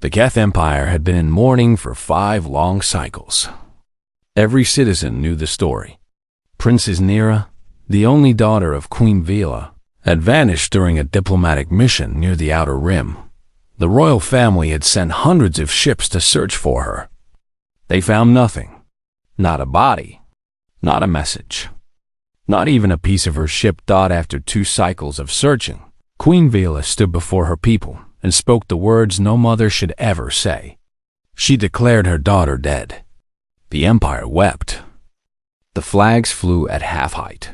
The Keth Empire had been in mourning for 5 long cycles. Every citizen knew the story. Princess Nera, the only daughter of Queen Vila, had vanished during a diplomatic mission near the Outer Rim. The royal family had sent hundreds of ships to search for her. They found nothing. Not a body. Not a message. Not even a piece of her ship. After 2 cycles of searching, Queen Vila stood before her people and spoke the words no mother should ever say. She declared her daughter dead. The Empire wept. The flags flew at half-height.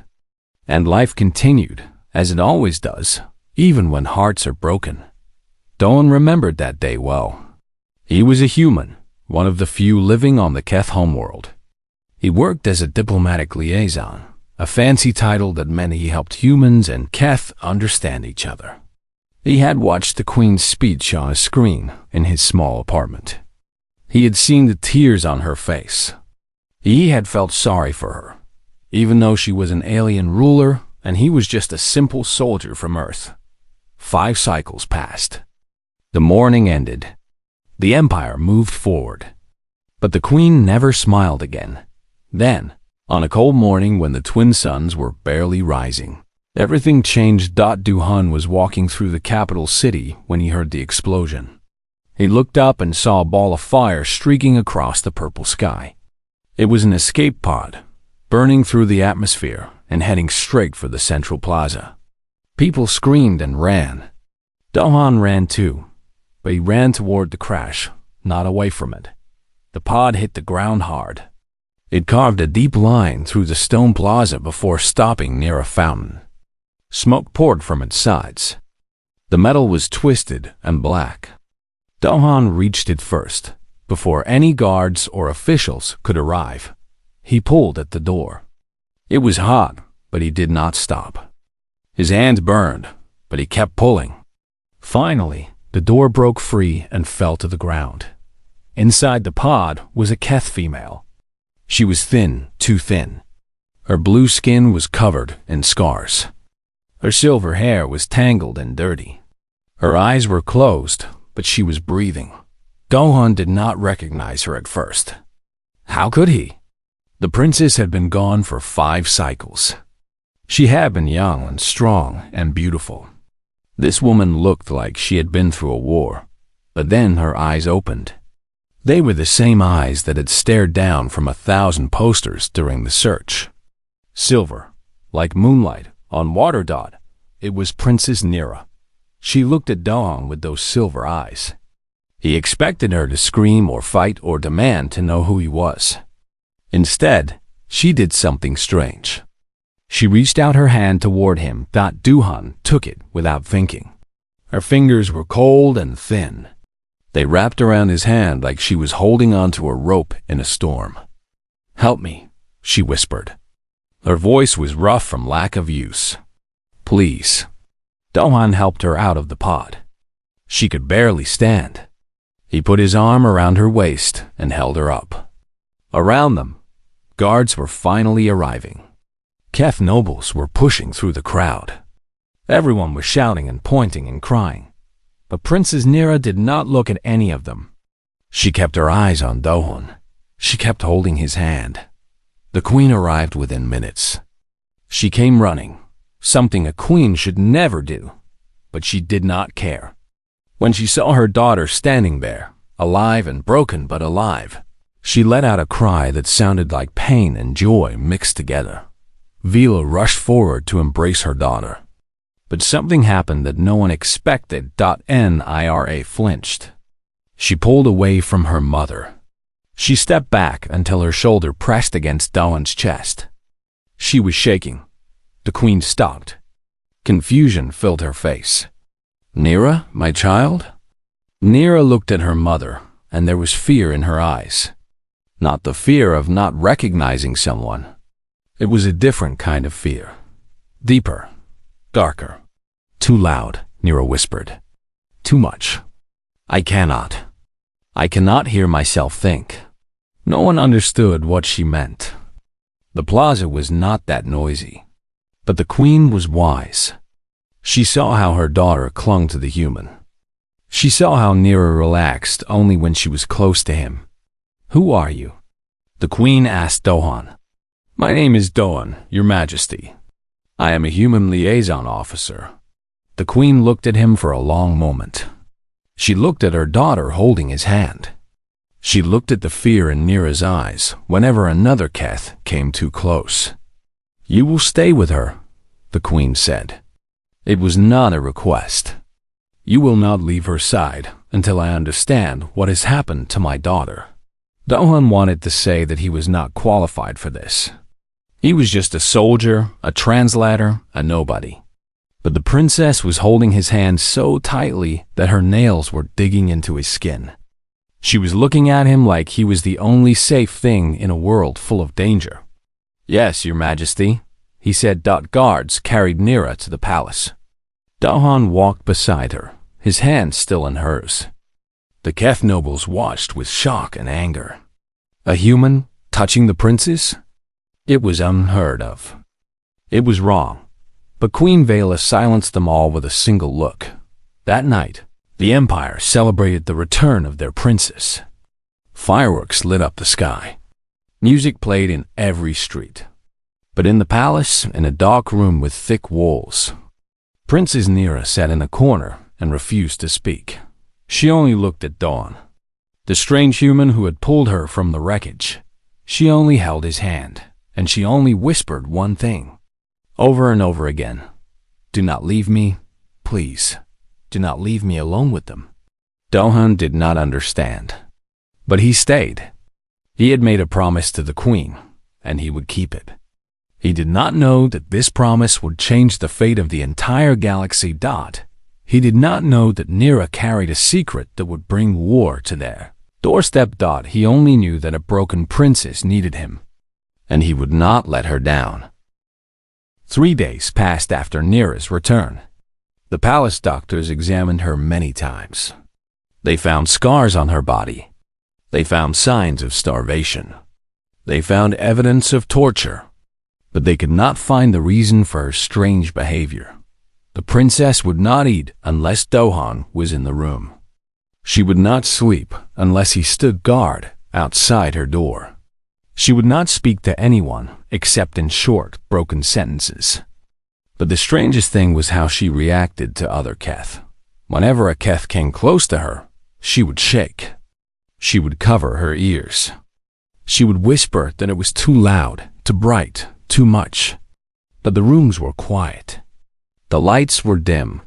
And life continued, as it always does, even when hearts are broken. Doan remembered that day well. He was a human, one of the few living on the Keth homeworld. He worked as a diplomatic liaison, a fancy title that meant he helped humans and Keth understand each other. He had watched the Queen's speech on a screen in his small apartment. He had seen the tears on her face. He had felt sorry for her, even though she was an alien ruler and he was just a simple soldier from Earth. 5 cycles passed. The mourning ended. The Empire moved forward. But the Queen never smiled again. Then, on a cold morning when the twin suns were barely rising, everything changed. Duhan was walking through the capital city when he heard the explosion. He looked up and saw a ball of fire streaking across the purple sky. It was an escape pod, burning through the atmosphere and heading straight for the central plaza. People screamed and ran. Dohan ran too, but he ran toward the crash, not away from it. The pod hit the ground hard. It carved a deep line through the stone plaza before stopping near a fountain. Smoke poured from its sides. The metal was twisted and black. Dohan reached it first, before any guards or officials could arrive. He pulled at the door. It was hot, but he did not stop. His hands burned, but he kept pulling. Finally, the door broke free and fell to the ground. Inside the pod was a Keth female. She was thin, too thin. Her blue skin was covered in scars. Her silver hair was tangled and dirty. Her eyes were closed, but she was breathing. Dohan did not recognize her at first. How could he? The princess had been gone for 5 cycles. She had been young and strong and beautiful. This woman looked like she had been through a war, but then her eyes opened. They were the same eyes that had stared down from 1,000 posters during the search. Silver, like moonlight on water. It was Princess Nera. She looked at Dohan with those silver eyes. He expected her to scream or fight or demand to know who he was. Instead, she did something strange. She reached out her hand toward him. Duhan took it without thinking. Her fingers were cold and thin. They wrapped around his hand like she was holding onto a rope in a storm. "Help me," she whispered. Her voice was rough from lack of use. "Please." Dohan helped her out of the pod. She could barely stand. He put his arm around her waist and held her up. Around them, guards were finally arriving. Keth nobles were pushing through the crowd. Everyone was shouting and pointing and crying. But Princess Nera did not look at any of them. She kept her eyes on Dohan. She kept holding his hand. The queen arrived within minutes. She came running, something a queen should never do, but she did not care. When she saw her daughter standing there, alive and broken but alive, she let out a cry that sounded like pain and joy mixed together. Vila rushed forward to embrace her daughter. But something happened that no one expected. Nera flinched. She pulled away from her mother. She stepped back until her shoulder pressed against Dohan's chest. She was shaking. The queen stopped. Confusion filled her face. "Nera, my child?" Nera looked at her mother, and there was fear in her eyes. Not the fear of not recognizing someone. It was a different kind of fear. Deeper. Darker. "Too loud," Nera whispered. "Too much. I cannot hear myself think." No one understood what she meant. The plaza was not that noisy. But the queen was wise. She saw how her daughter clung to the human. She saw how Nira relaxed only when she was close to him. "Who are you?" the queen asked Dohan. "My name is Dohan, your majesty. I am a human liaison officer." The queen looked at him for a long moment. She looked at her daughter holding his hand. She looked at the fear in Nira's eyes whenever another Keth came too close. "You will stay with her," the queen said. It was not a request. "You will not leave her side until I understand what has happened to my daughter." Dohan wanted to say that he was not qualified for this. He was just a soldier, a translator, a nobody. But the princess was holding his hand so tightly that her nails were digging into his skin. She was looking at him like he was the only safe thing in a world full of danger. "Yes, your majesty," he said. Guards carried Nira to the palace. Dohan walked beside her, his hand still in hers. The Keth nobles watched with shock and anger. A human touching the princess? It was unheard of. It was wrong. But Queen Vela silenced them all with a single look. That night, the Empire celebrated the return of their princess. Fireworks lit up the sky. Music played in every street. But in the palace, in a dark room with thick walls, Princess Nira sat in a corner and refused to speak. She only looked at Dawn, the strange human who had pulled her from the wreckage. She only held his hand, and she only whispered one thing, over and over again. "Do not leave me, please. Do not leave me alone with them." Dohan did not understand, but he stayed. He had made a promise to the queen, and he would keep it. He did not know that this promise would change the fate of the entire galaxy. He did not know that Nira carried a secret that would bring war to their doorstep. He only knew that a broken princess needed him, and he would not let her down. 3 days passed after Nira's return. The palace doctors examined her many times. They found scars on her body. They found signs of starvation. They found evidence of torture. But they could not find the reason for her strange behavior. The princess would not eat unless Dohan was in the room. She would not sleep unless he stood guard outside her door. She would not speak to anyone except in short, broken sentences. But the strangest thing was how she reacted to other Keth. Whenever a Keth came close to her, she would shake. She would cover her ears. She would whisper that it was too loud, too bright, too much. But the rooms were quiet. The lights were dim.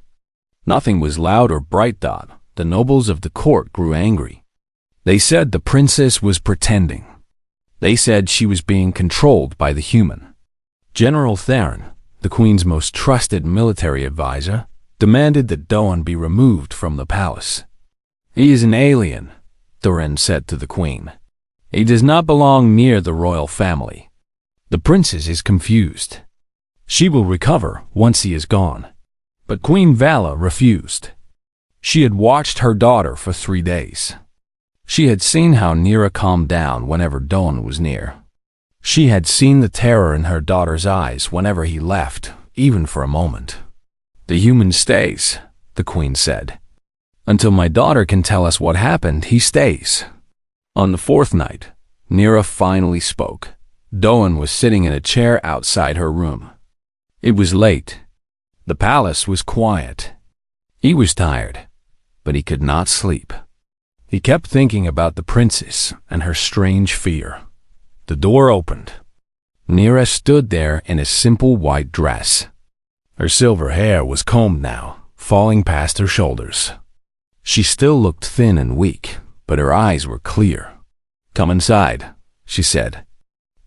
Nothing was loud or bright. The nobles of the court grew angry. They said the princess was pretending. They said she was being controlled by the human. General Theron, the queen's most trusted military advisor, demanded that Dohan be removed from the palace. "He is an alien," Theron said to the queen. "He does not belong near the royal family. The princess is confused. She will recover once he is gone." But Queen Vala refused. She had watched her daughter for 3 days. She had seen how Nira calmed down whenever Dohan was near. She had seen the terror in her daughter's eyes whenever he left, even for a moment. "The human stays," the queen said. "Until my daughter can tell us what happened, he stays." On the 4th night, Nira finally spoke. Dohan was sitting in a chair outside her room. It was late. The palace was quiet. He was tired, but he could not sleep. He kept thinking about the princess and her strange fear. The door opened. Nira stood there in a simple white dress. Her silver hair was combed now, falling past her shoulders. She still looked thin and weak, but her eyes were clear. "Come inside," she said.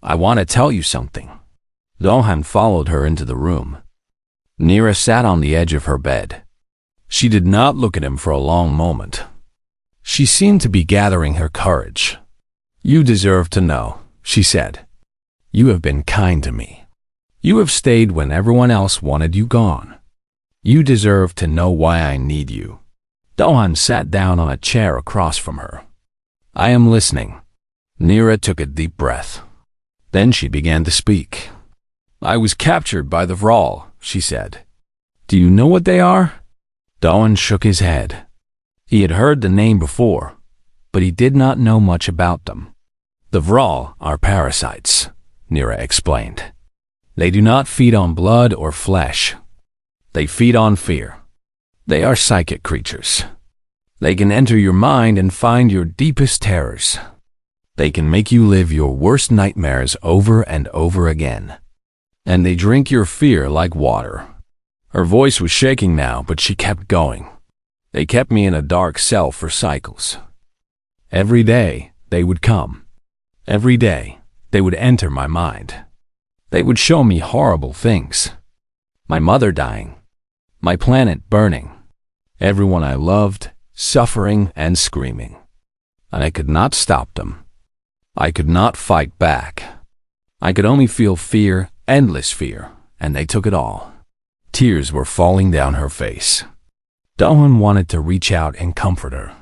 "I want to tell you something." Dohan followed her into the room. Nira sat on the edge of her bed. She did not look at him for a long moment. She seemed to be gathering her courage. "You deserve to know," she said. "You have been kind to me. You have stayed when everyone else wanted you gone. You deserve to know why I need you." Dohan sat down on a chair across from her. "I am listening." Nira took a deep breath. Then she began to speak. "I was captured by the Vral," she said. "Do you know what they are?" Dohan shook his head. He had heard the name before, but he did not know much about them. The Vral are parasites, Nira explained. They do not feed on blood or flesh. They feed on fear. They are psychic creatures. They can enter your mind and find your deepest terrors. They can make you live your worst nightmares over and over again. And they drink your fear like water. Her voice was shaking now, but she kept going. They kept me in a dark cell for cycles. Every day, they would come. Every day, they would enter my mind. They would show me horrible things. My mother dying. My planet burning. Everyone I loved, suffering and screaming. And I could not stop them. I could not fight back. I could only feel fear, endless fear, and they took it all. Tears were falling down her face. Dohan wanted to reach out and comfort her,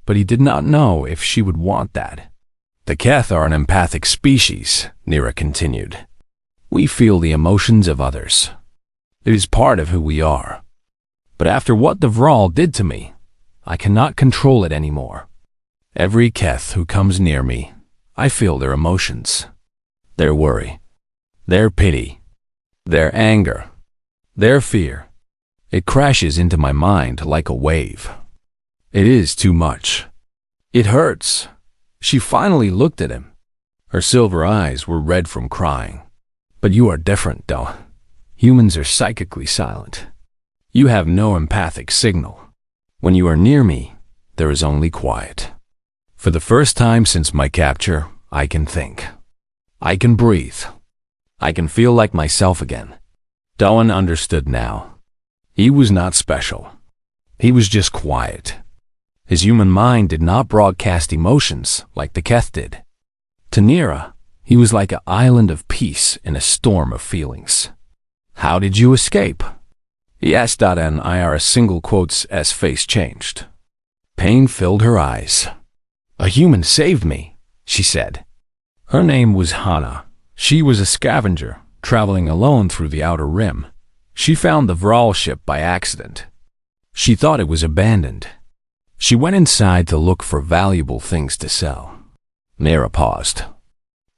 but he did not know if she would want that. The Keth are an empathic species, Nira continued. We feel the emotions of others. It is part of who we are. But after what the Vral did to me, I cannot control it anymore. Every Keth who comes near me, I feel their emotions, their worry, their pity, their anger, their fear. It crashes into my mind like a wave. It is too much. It hurts. She finally looked at him. Her silver eyes were red from crying. But you are different, though. Humans are psychically silent. You have no empathic signal. When you are near me, there is only quiet. For the first time since my capture, I can think. I can breathe. I can feel like myself again. Dohan understood now. He was not special. He was just quiet. His human mind did not broadcast emotions like the Keth did. To Nira, he was like an island of peace in a storm of feelings. How did you escape? He asked that, and Ira's single quotes as face changed. Pain filled her eyes. A human saved me, she said. Her name was Hana. She was a scavenger, traveling alone through the Outer Rim. She found the Vral ship by accident. She thought it was abandoned. She went inside to look for valuable things to sell. Nira paused.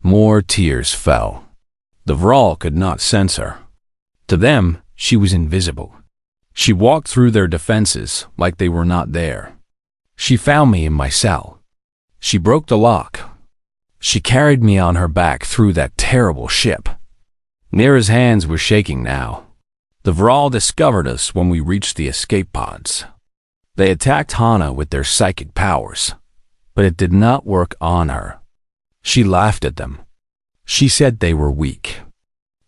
More tears fell. The Vral could not sense her. To them, she was invisible. She walked through their defenses like they were not there. She found me in my cell. She broke the lock. She carried me on her back through that terrible ship. Nira's hands were shaking now. The Vral discovered us when we reached the escape pods. They attacked Hana with their psychic powers, but it did not work on her. She laughed at them. She said they were weak.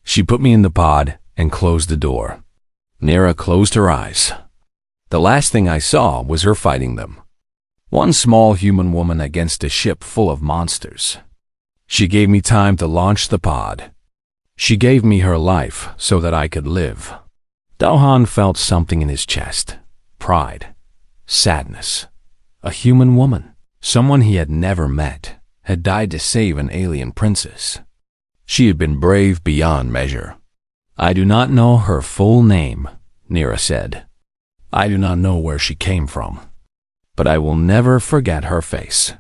She put me in the pod and closed the door. Nira closed her eyes. The last thing I saw was her fighting them. One small human woman against a ship full of monsters. She gave me time to launch the pod. She gave me her life so that I could live. Dohan felt something in his chest. Pride. Sadness. A human woman. Someone he had never met. Had died to save an alien princess. She had been brave beyond measure. I do not know her full name, Nira said. I do not know where she came from. But I will never forget her face.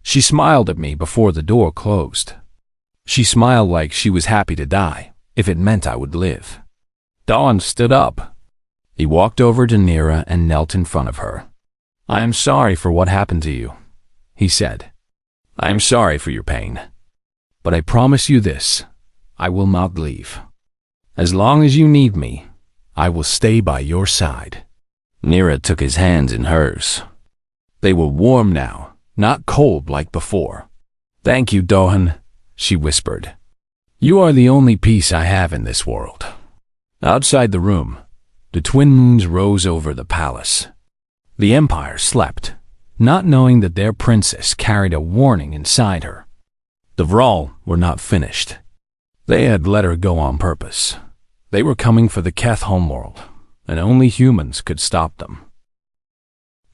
She smiled at me before the door closed. She smiled like she was happy to die, if it meant I would live. Dawn stood up. He walked over to Nira and knelt in front of her. I am sorry for what happened to you, he said. I am sorry for your pain. But I promise you this, I will not leave. As long as you need me, I will stay by your side. Nira took his hands in hers. They were warm now, not cold like before. Thank you, Dohan, she whispered. You are the only peace I have in this world. Outside the room, the twin moons rose over the palace. The Empire slept, not knowing that their princess carried a warning inside her. The Vral were not finished. They had let her go on purpose. They were coming for the Keth homeworld, and only humans could stop them.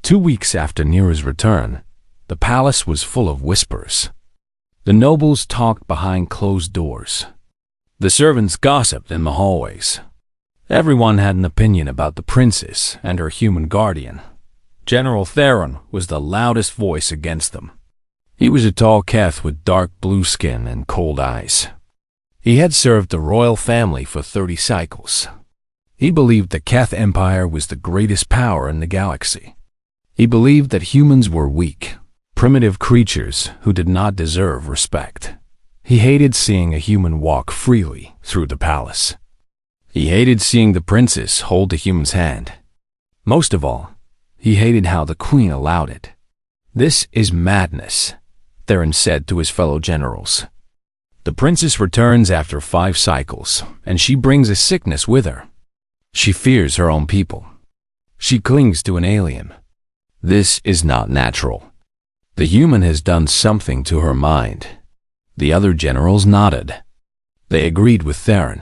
2 weeks after Nira's return, the palace was full of whispers. The nobles talked behind closed doors. The servants gossiped in the hallways. Everyone had an opinion about the princess and her human guardian. General Theron was the loudest voice against them. He was a tall Keth with dark blue skin and cold eyes. He had served the royal family for 30 cycles. He believed the Keth Empire was the greatest power in the galaxy. He believed that humans were weak, primitive creatures who did not deserve respect. He hated seeing a human walk freely through the palace. He hated seeing the princess hold the human's hand. Most of all, he hated how the queen allowed it. "This is madness," Theron said to his fellow generals. "The princess returns after 5 cycles, and she brings a sickness with her. She fears her own people. She clings to an alien. This is not natural. The human has done something to her mind." The other generals nodded. They agreed with Theron.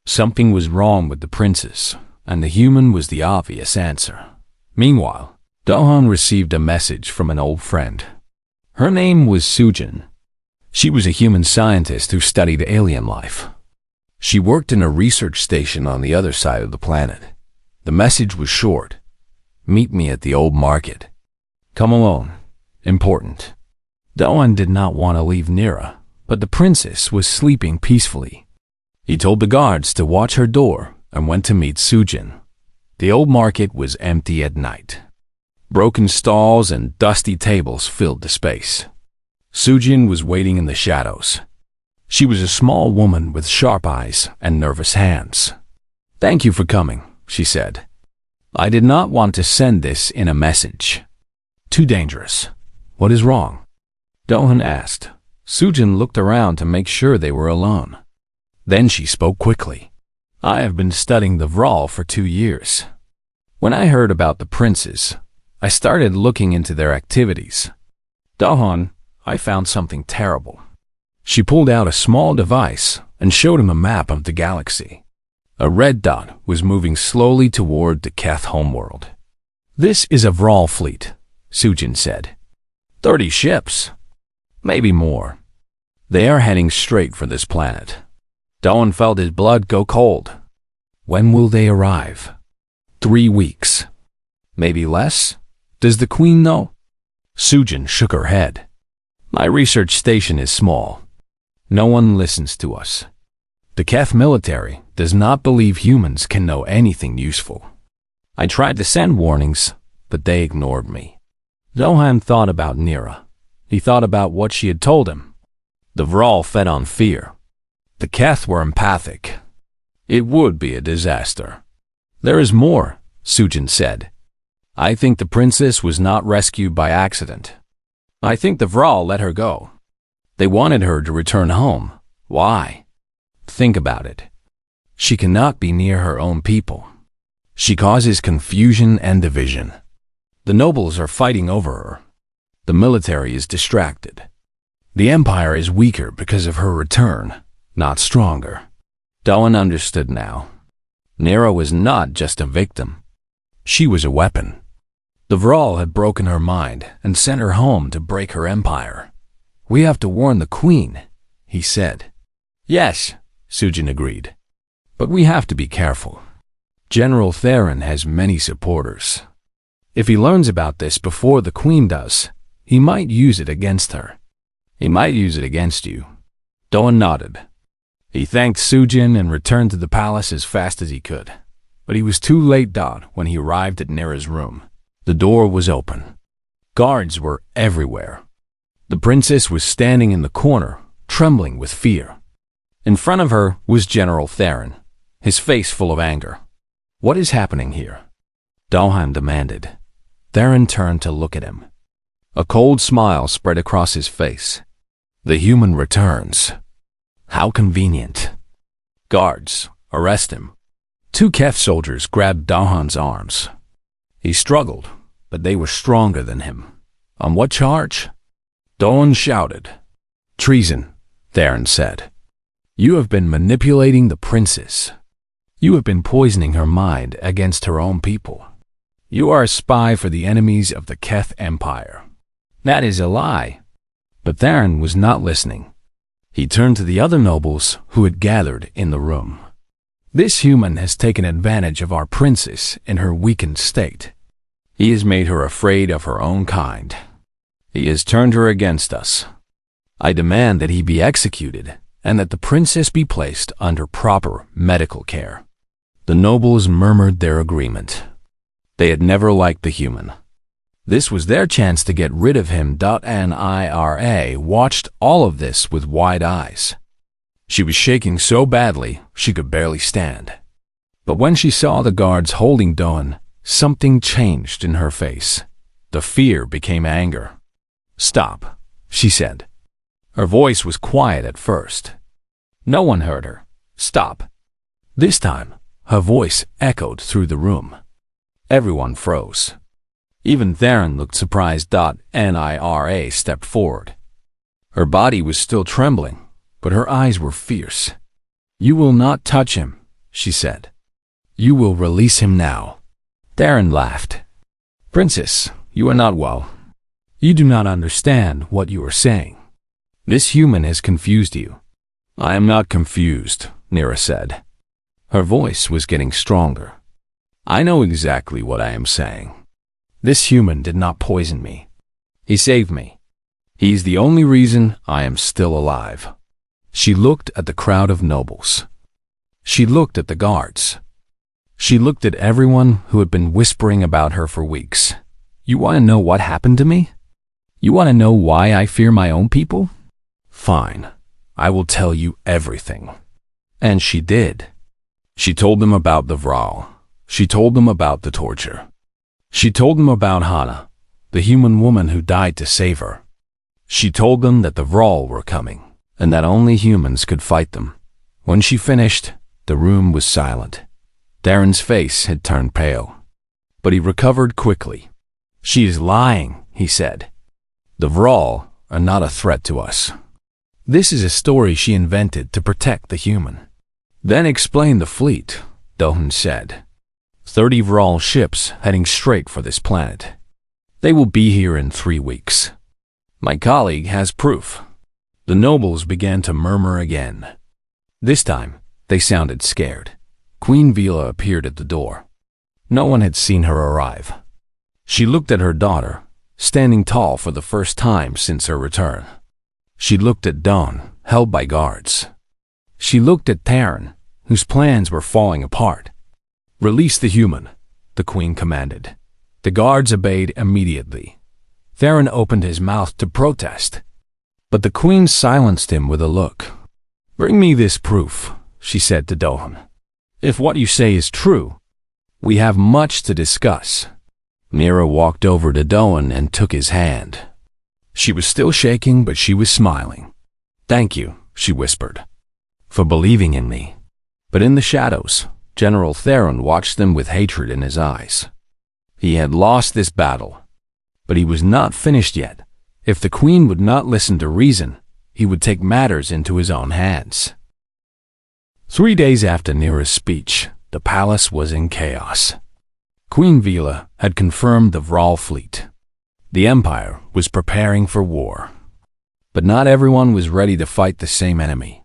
Something was wrong with the princess, and the human was the obvious answer. Meanwhile, Dohan received a message from an old friend. Her name was Sujin. She was a human scientist who studied alien life. She worked in a research station on the other side of the planet. The message was short. "Meet me at the old market. Come alone. Important." Dohan did not want to leave Nira, but the princess was sleeping peacefully. He told the guards to watch her door and went to meet Sujin. The old market was empty at night. Broken stalls and dusty tables filled the space. Sujin was waiting in the shadows. She was a small woman with sharp eyes and nervous hands. "Thank you for coming," she said. "I did not want to send this in a message. Too dangerous. What is wrong?" Dohan asked. Sujin looked around to make sure they were alone. Then she spoke quickly. "I have been studying the Vral for 2 years. When I heard about the princes, I started looking into their activities. Dohan, I found something terrible." She pulled out a small device and showed him a map of the galaxy. A red dot was moving slowly toward the Keth homeworld. "This is a Vral fleet," Sujin said. 30 ships. Maybe more. They are heading straight for this planet." Dohan felt his blood go cold. "When will they arrive?" 3 weeks. Maybe less? Does the queen know? Sujin shook her head. "My research station is small. No one listens to us. The Keth military does not believe humans can know anything useful. I tried to send warnings, but they ignored me." Dohan thought about Nira. He thought about what she had told him. The Vral fed on fear. The Keth were empathic. It would be a disaster. "There is more," Sujin said. "I think the princess was not rescued by accident. I think the Vral let her go. They wanted her to return home. Why? Think about it. She cannot be near her own people. She causes confusion and division. The nobles are fighting over her. The military is distracted. The empire is weaker because of her return, not stronger." Dohan understood now. Nira was not just a victim. She was a weapon. The Vral had broken her mind and sent her home to break her empire. "We have to warn the queen," he said. "Yes," Sujin agreed. "But we have to be careful. General Theron has many supporters. If he learns about this before the queen does, he might use it against her." "He might use it against you." Dohan nodded. He thanked Sujin and returned to the palace as fast as he could. But he was too late when he arrived at Nira's room. The door was open. Guards were everywhere. The princess was standing in the corner, trembling with fear. In front of her was General Theron, his face full of anger. "What is happening here?" Dohan demanded. Theron turned to look at him. A cold smile spread across his face. "The human returns. How convenient. Guards, arrest him." 2 Keth soldiers grabbed Dohan's arms. He struggled, but they were stronger than him. "On what charge?" Dohan shouted. "Treason," Theron said. "You have been manipulating the princess. You have been poisoning her mind against her own people. You are a spy for the enemies of the Keth Empire." "That is a lie." But Theron was not listening. He turned to the other nobles who had gathered in the room. "This human has taken advantage of our princess in her weakened state. He has made her afraid of her own kind. He has turned her against us. I demand that he be executed and that the princess be placed under proper medical care." The nobles murmured their agreement. They had never liked the human. This was their chance to get rid of him. Nira watched all of this with wide eyes. She was shaking so badly she could barely stand. But when she saw the guards holding Doan, something changed in her face. The fear became anger. "Stop," she said. Her voice was quiet at first. No one heard her. "Stop." This time, her voice echoed through the room. Everyone froze. Even Theron looked surprised. Nira stepped forward. Her body was still trembling, but her eyes were fierce. "You will not touch him," she said. "You will release him now." Theron laughed. "Princess, you are not well. You do not understand what you are saying. This human has confused you." "I am not confused," Nira said. Her voice was getting stronger. "I know exactly what I am saying. This human did not poison me. He saved me. He's the only reason I am still alive." She looked at the crowd of nobles. She looked at the guards. She looked at everyone who had been whispering about her for weeks. "You want to know what happened to me? You want to know why I fear my own people? Fine, I will tell you everything." And she did. She told them about the Vral. She told them about the torture. She told them about Hana, the human woman who died to save her. She told them that the Vral were coming, and that only humans could fight them. When she finished, the room was silent. Darren's face had turned pale, but he recovered quickly. "She is lying," he said. "The Vral are not a threat to us. This is a story she invented to protect the human." "Then explain the fleet," Dohan said. 30 Vral ships heading straight for this planet. They will be here in 3 weeks. My colleague has proof." The nobles began to murmur again. This time, they sounded scared. Queen Vila appeared at the door. No one had seen her arrive. She looked at her daughter, standing tall for the first time since her return. She looked at Dawn, held by guards. She looked at Theron, whose plans were falling apart. "Release the human," the queen commanded. The guards obeyed immediately. Theron opened his mouth to protest, but the queen silenced him with a look. "Bring me this proof," she said to Dohan. "If what you say is true, we have much to discuss." Nira walked over to Dohan and took his hand. She was still shaking, but she was smiling. "Thank you," she whispered, "for believing in me." But in the shadows, General Theron watched them with hatred in his eyes. He had lost this battle, but he was not finished yet. If the queen would not listen to reason, he would take matters into his own hands. 3 days after Nira's speech, the palace was in chaos. Queen Vila had confirmed the Vral fleet. The Empire was preparing for war. But not everyone was ready to fight the same enemy.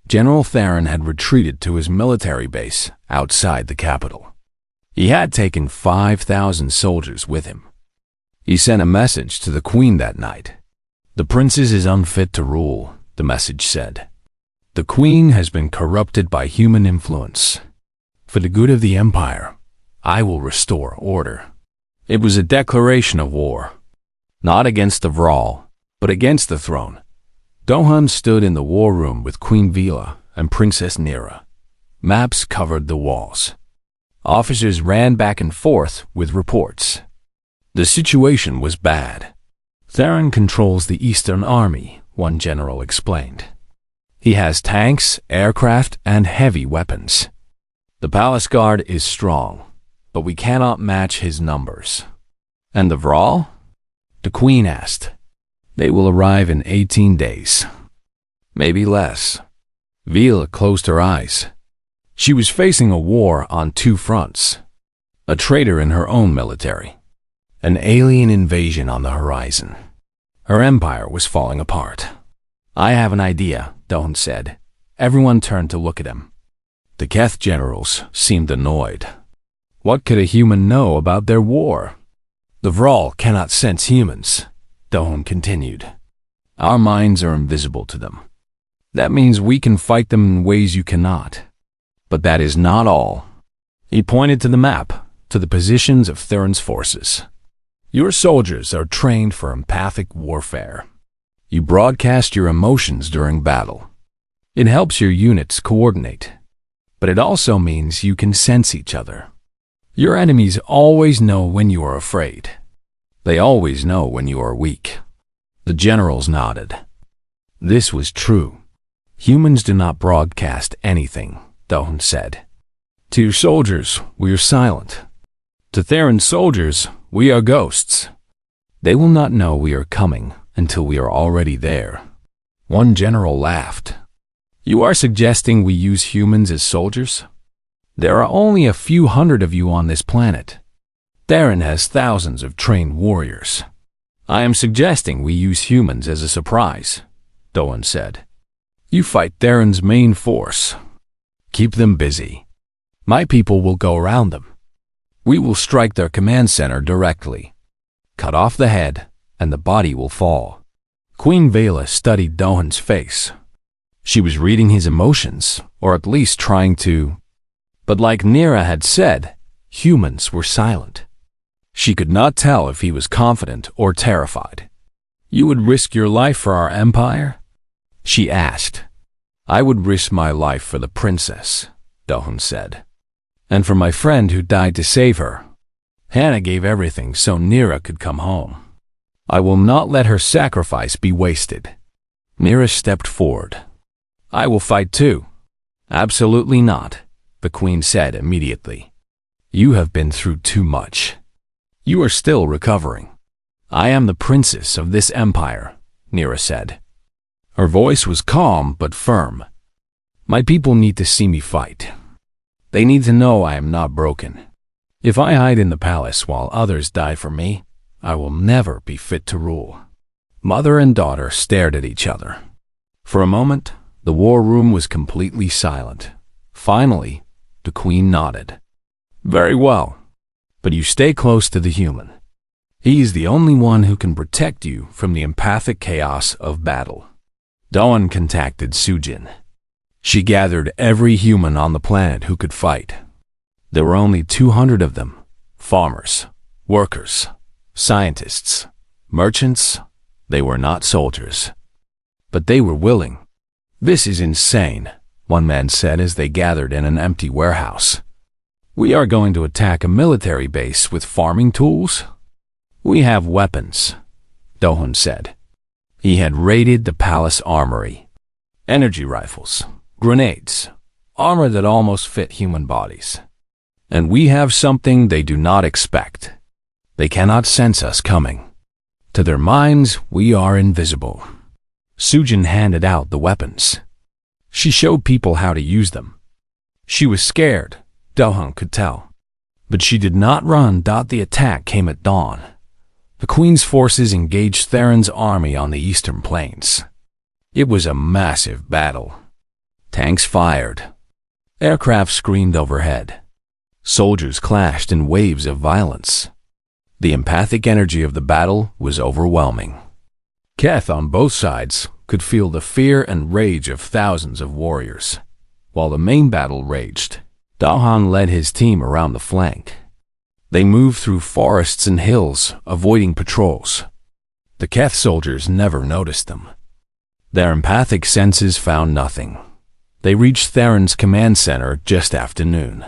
General Theron had retreated to his military base outside the capital. He had taken 5,000 soldiers with him. He sent a message to the queen that night. "The princess is unfit to rule," the message said. "The queen has been corrupted by human influence. For the good of the empire, I will restore order." It was a declaration of war, not against the Vral, but against the throne. Dohan stood in the war room with Queen Vila and Princess Nira. Maps covered the walls. Officers ran back and forth with reports. The situation was bad. "Theron controls the Eastern Army," one general explained. "He has tanks, aircraft, and heavy weapons. The palace guard is strong, but we cannot match his numbers." "And the Vral?" the queen asked. "They will arrive in 18 days. Maybe less." Vila closed her eyes. She was facing a war on 2 fronts. A traitor in her own military. An alien invasion on the horizon. Her empire was falling apart. "I have an idea," Dohan said. Everyone turned to look at him. The Keth generals seemed annoyed. What could a human know about their war? The Vral cannot sense humans, Dohan continued. Our minds are invisible to them. That means we can fight them in ways you cannot. But that is not all. He pointed to the map, to the positions of Theron's forces. Your soldiers are trained for empathic warfare. You broadcast your emotions during battle. It helps your units coordinate. But it also means you can sense each other. Your enemies always know when you are afraid. They always know when you are weak. The generals nodded. This was true. Humans do not broadcast anything, Dohan said. To your soldiers, we are silent. To Theron's soldiers, we are ghosts. They will not know we are coming until we are already there. One general laughed. You are suggesting we use humans as soldiers? There are only a few hundred of you on this planet. Theron has thousands of trained warriors. I am suggesting we use humans as a surprise, Dohan said. You fight Theron's main force. Keep them busy. My people will go around them. We will strike their command center directly. Cut off the head, and the body will fall. Queen Vela studied Dohan's face. She was reading his emotions, or at least trying to. But like Nira had said, humans were silent. She could not tell if he was confident or terrified. You would risk your life for our empire? She asked. I would risk my life for the princess, Dohan said. And for my friend who died to save her. Hannah gave everything so Nira could come home. I will not let her sacrifice be wasted. Nira stepped forward. I will fight too. Absolutely not, the queen said immediately. You have been through too much. You are still recovering. I am the princess of this empire, Nira said. Her voice was calm but firm. My people need to see me fight. They need to know I am not broken. If I hide in the palace while others die for me, I will never be fit to rule. Mother and daughter stared at each other. For a moment, the war room was completely silent. Finally, the queen nodded. Very well, but you stay close to the human. He is the only one who can protect you from the empathic chaos of battle. Dohan contacted Sujin. She gathered every human on the planet who could fight. There were only 200 of them. Farmers, workers, scientists, merchants. They were not soldiers. But they were willing. This is insane, one man said as they gathered in an empty warehouse. We are going to attack a military base with farming tools? We have weapons, Dohan said. He had raided the palace armory. Energy rifles, grenades, armor that almost fit human bodies. And we have something they do not expect. They cannot sense us coming. To their minds, we are invisible. Sujin handed out the weapons. She showed people how to use them. She was scared, Dohan could tell. But she did not run. The attack came at dawn. The Queen's forces engaged Theron's army on the eastern plains. It was a massive battle. Tanks fired. Aircraft screamed overhead. Soldiers clashed in waves of violence. The empathic energy of the battle was overwhelming. Keth on both sides could feel the fear and rage of thousands of warriors. While the main battle raged, Dohan led his team around the flank. They moved through forests and hills, avoiding patrols. The Keth soldiers never noticed them. Their empathic senses found nothing. They reached Theron's command center just after noon.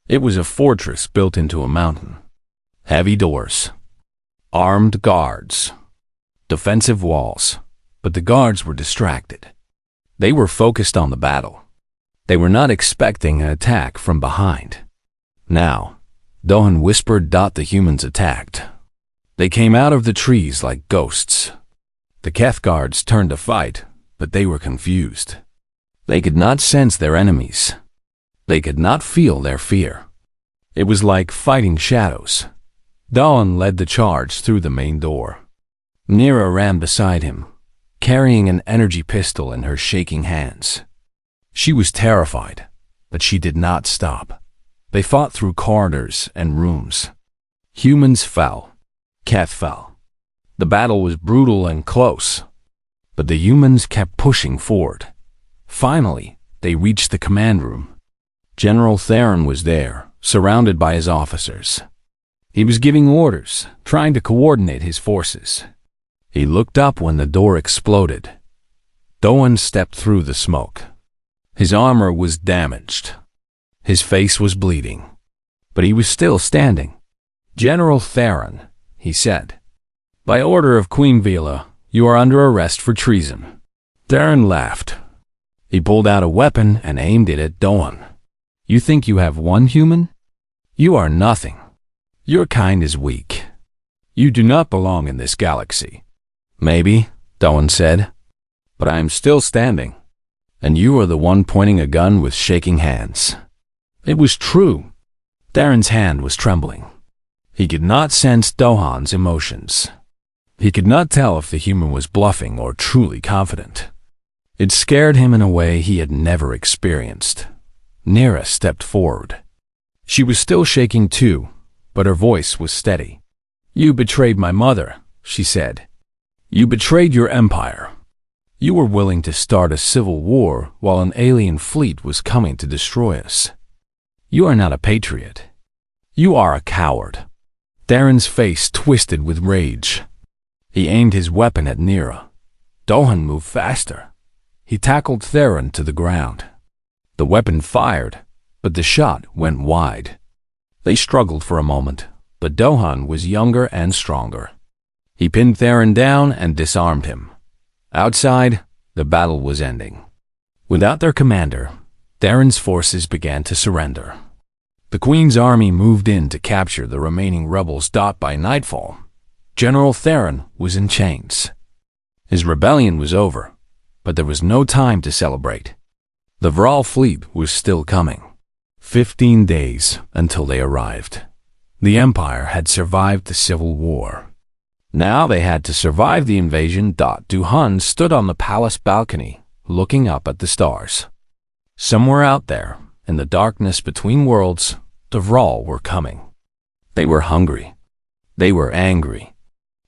It was a fortress built into a mountain. Heavy doors. Armed guards. Defensive walls. But the guards were distracted. They were focused on the battle. They were not expecting an attack from behind. Now, Dohan whispered. The humans attacked. They came out of the trees like ghosts. The Keth guards turned to fight, but they were confused. They could not sense their enemies. They could not feel their fear. It was like fighting shadows. Dohan led the charge through the main door. Nira ran beside him, carrying an energy pistol in her shaking hands. She was terrified, but she did not stop. They fought through corridors and rooms. Humans fell. Keth fell. The battle was brutal and close, but the humans kept pushing forward. Finally, they reached the command room. General Theron was there, surrounded by his officers. He was giving orders, trying to coordinate his forces. He looked up when the door exploded. Doan stepped through the smoke. His armor was damaged. His face was bleeding, but he was still standing. "General Theron," he said, "by order of Queen Vila, you are under arrest for treason." Theron laughed. He pulled out a weapon and aimed it at Doan. "You think you have one human? You are nothing. Your kind is weak. You do not belong in this galaxy." "Maybe," Doan said, "but I am still standing, and you are the one pointing a gun with shaking hands." It was true. Theron's hand was trembling. He could not sense Dohan's emotions. He could not tell if the human was bluffing or truly confident. It scared him in a way he had never experienced. Nira stepped forward. She was still shaking too, but her voice was steady. "You betrayed my mother," she said. "You betrayed your empire. You were willing to start a civil war while an alien fleet was coming to destroy us. You are not a patriot. You are a coward." Theron's face twisted with rage. He aimed his weapon at Nira. Dohan moved faster. He tackled Theron to the ground. The weapon fired, but the shot went wide. They struggled for a moment, but Dohan was younger and stronger. He pinned Theron down and disarmed him. Outside, the battle was ending. Without their commander, Theron's forces began to surrender. The Queen's army moved in to capture the remaining rebels. By nightfall, General Theron was in chains. His rebellion was over, but there was no time to celebrate. The Vral fleet was still coming. 15 days until they arrived. The Empire had survived the Civil War. Now they had to survive the invasion. Duhan stood on the palace balcony, looking up at the stars. Somewhere out there, in the darkness between worlds, the Vral were coming. They were hungry. They were angry.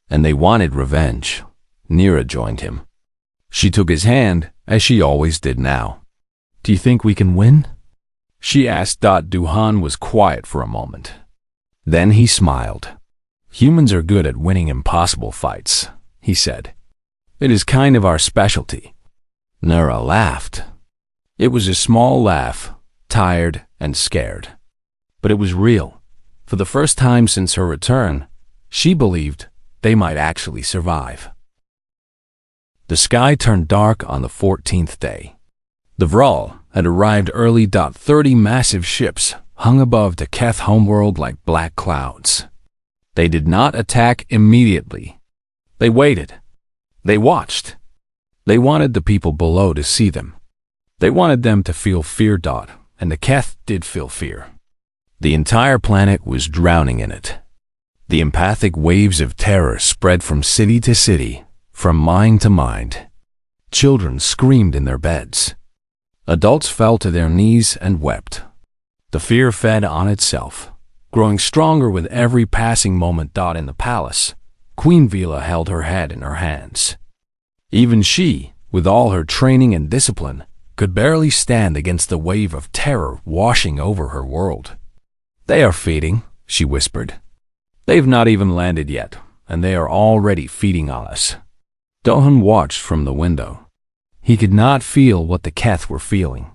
And they wanted revenge. Nira joined him. She took his hand, as she always did now. "Do you think we can win?" she asked. Duhan was quiet for a moment. Then he smiled. "Humans are good at winning impossible fights," he said. "It is kind of our specialty." Nira laughed. It was a small laugh, tired and scared. But it was real. For the first time since her return, she believed they might actually survive. The sky turned dark on the 14th day. The Vral had arrived early. 30 massive ships hung above the Keth homeworld like black clouds. They did not attack immediately. They waited. They watched. They wanted the people below to see them. They wanted them to feel fear. And the Keth did feel fear. The entire planet was drowning in it. The empathic waves of terror spread from city to city, from mind to mind. Children screamed in their beds. Adults fell to their knees and wept. The fear fed on itself, growing stronger with every passing moment. In the palace, Queen Vila held her head in her hands. Even she, with all her training and discipline, could barely stand against the wave of terror washing over her world. "They are feeding," she whispered. "They've not even landed yet, and they are already feeding on us." Dohan watched from the window. He could not feel what the Keth were feeling.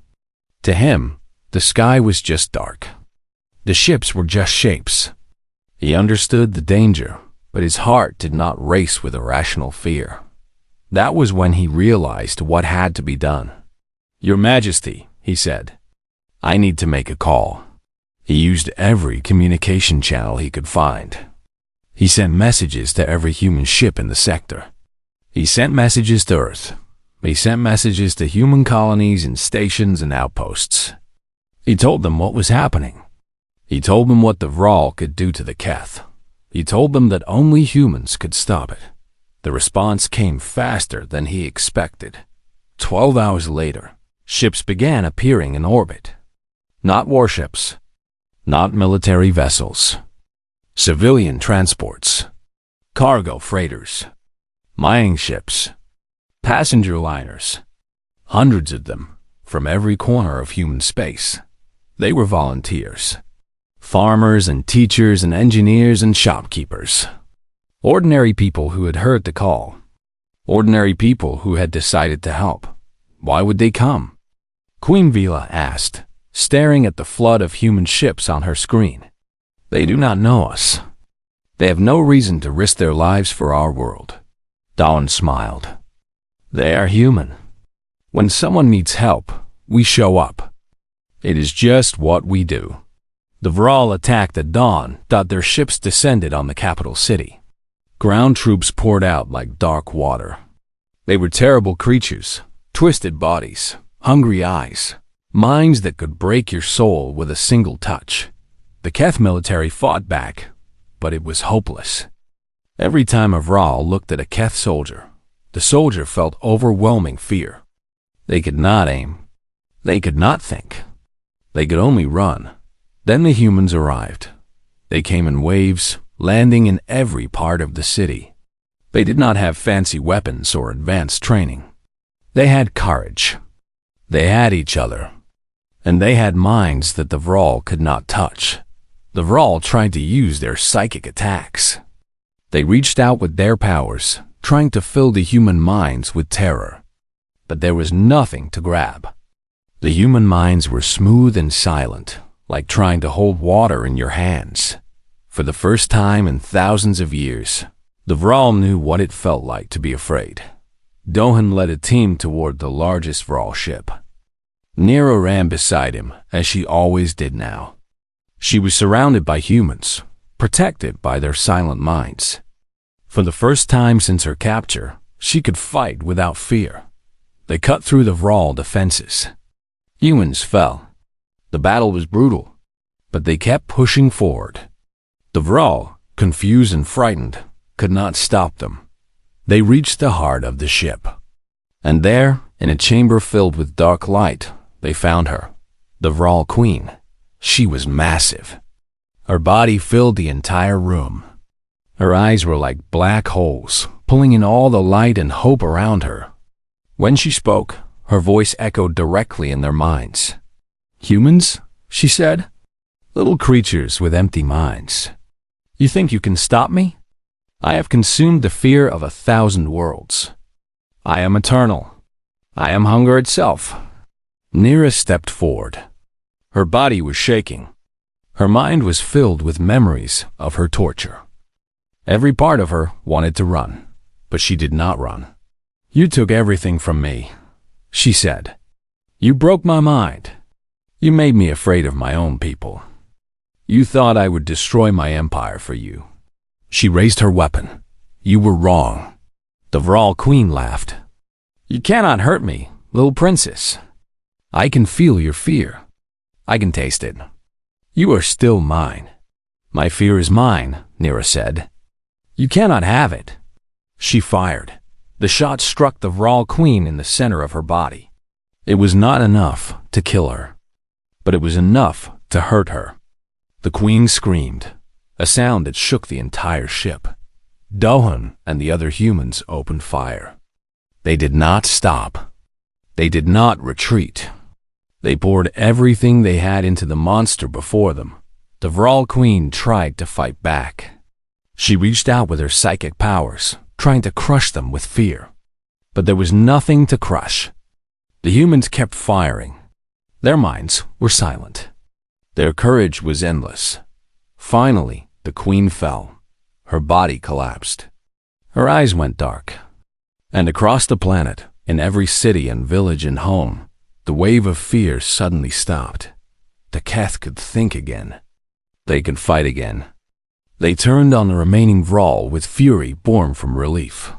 To him, the sky was just dark. The ships were just shapes. He understood the danger, but his heart did not race with irrational fear. That was when he realized what had to be done. "Your Majesty," he said, "I need to make a call." He used every communication channel he could find. He sent messages to every human ship in the sector. He sent messages to Earth. He sent messages to human colonies and stations and outposts. He told them what was happening. He told them what the Vral could do to the Keth. He told them that only humans could stop it. The response came faster than he expected. 12 hours later, ships began appearing in orbit. Not warships. Not military vessels. Civilian transports. cargo freighters, mining ships, passenger liners, hundreds of them from every corner of human space. They were volunteers, farmers and teachers and engineers and shopkeepers, ordinary people who had heard the call, ordinary people who had decided to help. Why would they come? Queen Vila asked, staring at the flood of human ships on her screen. They do not know us. They have no reason to risk their lives for our world. Dawn smiled. They are human. When someone needs help, we show up. It is just what we do. The Vral attacked at dawn. Their ships descended on the capital city. Ground troops poured out like dark water. They were terrible creatures, twisted bodies, hungry eyes, minds that could break your soul with a single touch. The Keth military fought back, but it was hopeless. Every time a Vral looked at a Keth soldier, the soldier felt overwhelming fear. They could not aim. They could not think. They could only run. Then the humans arrived. They came in waves, landing in every part of the city. They did not have fancy weapons or advanced training. They had courage. They had each other. And they had minds that the Vral could not touch. The Vral tried to use their psychic attacks. They reached out with their powers, trying to fill the human minds with terror. But there was nothing to grab. The human minds were smooth and silent, like trying to hold water in your hands. For the first time in thousands of years, the Vral knew what it felt like to be afraid. Dohan led a team toward the largest Vral ship. Nera ran beside him, as she always did now. She was surrounded by humans, protected by their silent minds. For the first time since her capture, she could fight without fear. They cut through the Vral defenses. Humans fell. The battle was brutal, but they kept pushing forward. The Vral, confused and frightened, could not stop them. They reached the heart of the ship. And there, in a chamber filled with dark light, they found her, the Vral Queen. She was massive. Her body filled the entire room. Her eyes were like black holes, pulling in all the light and hope around her. When she spoke, her voice echoed directly in their minds. Humans, she said, little creatures with empty minds. You think you can stop me? I have consumed the fear of 1,000 worlds. I am eternal. I am hunger itself. Nera stepped forward. Her body was shaking. Her mind was filled with memories of her torture. Every part of her wanted to run, but she did not run. You took everything from me, she said. You broke my mind. You made me afraid of my own people. You thought I would destroy my empire for you. She raised her weapon. You were wrong. The Vral Queen laughed. You cannot hurt me, little princess. I can feel your fear. I can taste it. You are still mine. My fear is mine, Nera said. You cannot have it. She fired. The shot struck the Vral Queen in the center of her body. It was not enough to kill her, but it was enough to hurt her. The Queen screamed, a sound that shook the entire ship. Dohan and the other humans opened fire. They did not stop. They did not retreat. They poured everything they had into the monster before them. The Vral Queen tried to fight back. She reached out with her psychic powers, trying to crush them with fear. But there was nothing to crush. The humans kept firing. Their minds were silent. Their courage was endless. Finally, the Queen fell. Her body collapsed. Her eyes went dark. And across the planet, in every city and village and home, the wave of fear suddenly stopped. The Keth could think again. They could fight again. They turned on the remaining Vral with fury born from relief.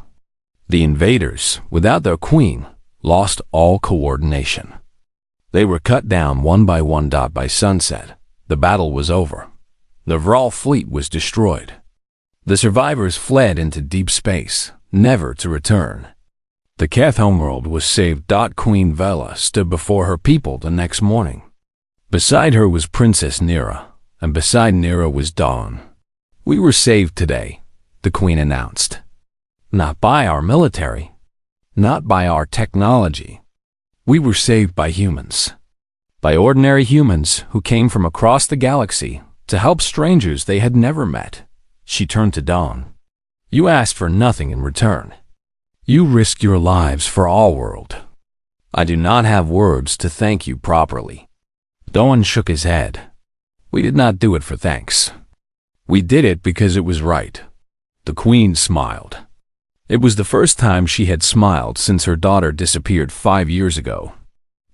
The invaders, without their queen, lost all coordination. They were cut down one by one. By sunset, the battle was over. The Vral fleet was destroyed. The survivors fled into deep space, never to return. The Keth homeworld was saved. Queen Vela stood before her people the next morning. Beside her was Princess Nera, and beside Nera was Dawn. We were saved today, the Queen announced. Not by our military. Not by our technology. We were saved by humans. By ordinary humans who came from across the galaxy to help strangers they had never met. She turned to Dawn. You asked for nothing in return. You risked your lives for all world. I do not have words to thank you properly. Dawn shook his head. We did not do it for thanks. We did it because it was right. The Queen smiled. It was the first time she had smiled since her daughter disappeared 5 years ago.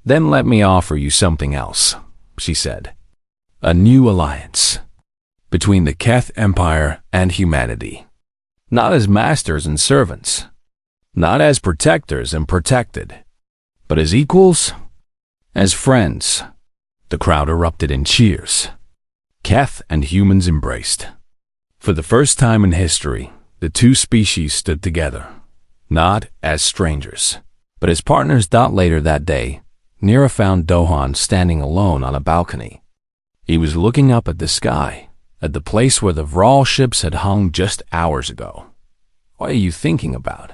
Then let me offer you something else, she said. A new alliance between the Keth Empire and humanity. Not as masters and servants. Not as protectors and protected. But as equals, as friends. The crowd erupted in cheers. Keth and humans embraced. For the first time in history, the two species stood together, not as strangers, but as partners. Later that day, Nira found Dohan standing alone on a balcony. He was looking up at the sky, at the place where the Vral ships had hung just hours ago. What are you thinking about?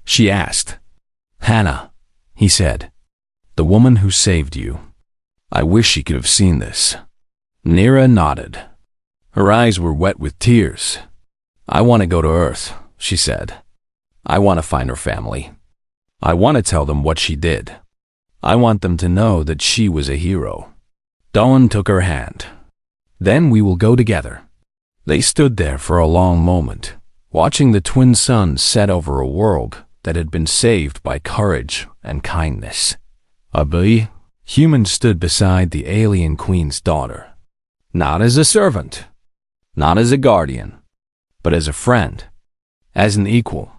She asked. Hannah, he said, the woman who saved you. I wish she could have seen this. Nira nodded. Her eyes were wet with tears. I want to go to Earth, she said. I want to find her family. I want to tell them what she did. I want them to know that she was a hero. Dawn took her hand. Then we will go together. They stood there for a long moment, watching the twin suns set over a world that had been saved by courage and kindness. Abi, human stood beside the alien queen's daughter. Not as a servant, not as a guardian, but as a friend, as an equal,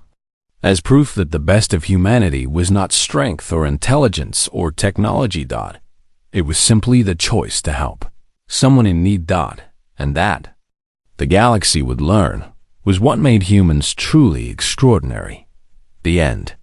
as proof that the best of humanity was not strength or intelligence or technology. It was simply the choice to help someone in need. And that, the galaxy would learn, was what made humans truly extraordinary. The end.